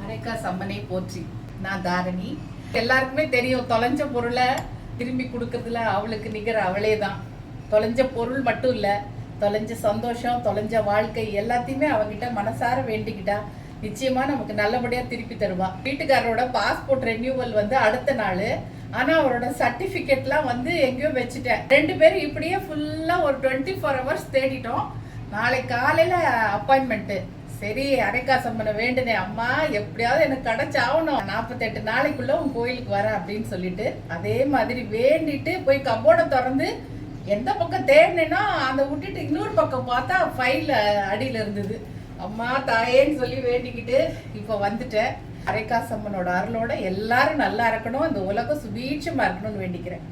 அரைக்கா சம்மனை போற்றி. நான் தாரணி. எல்லாருக்குமே தெரியும், தொலைஞ்ச பொருளை திரும்பி கொடுக்கறதுல அவளுக்கு நிகர் அவளே தான். தொலைஞ்ச பொருள் மட்டும் இல்லை, தொலைஞ்ச சந்தோஷம், தொலைஞ்ச வாழ்க்கை எல்லாத்தையுமே அவகிட்ட மனசார வேண்டிக்கிட்டா நிச்சயமா நமக்கு நல்லபடியா திருப்பி தருவா. வீட்டுக்காரரோட பாஸ்போர்ட் ரெனியூவல் அடுத்த நாள். ஆனா அவரோட சர்டிபிகேட்லாம் எங்கேயோ வச்சுட்டேன். 2 பேரும் இப்படியே ஃபுல்லா ஒரு 24 hours தேடிட்டோம். நாளை காலையில அப்பாயின்மெண்ட். சரி, அரைக்காசம்மனை வேண்டுனே, அம்மா எப்படியாவது எனக்கு கிடைச்சாகணும், 48 நாளைக்குள்ள உன் கோயிலுக்கு வரேன் அப்படின்னு சொல்லிட்டு அதே மாதிரி வேண்டிட்டு போய் கபோர்டை திறந்து எந்த பக்கம் தேடினேன்னா அந்த விட்டுட்டு இன்னொரு பக்கம் பார்த்தா ஃபைல் அடியில இருந்தது. அம்மா தாயேன்னு சொல்லி வேண்டிக்கிட்டு இப்போ வந்துட்டேன். அரைக்காசம்மனோட அருளோட எல்லாரும் நல்லா இருக்கணும், இந்த உலகம் சுபீட்சமா இருக்கணும்னு வேண்டிக்கிறேன்.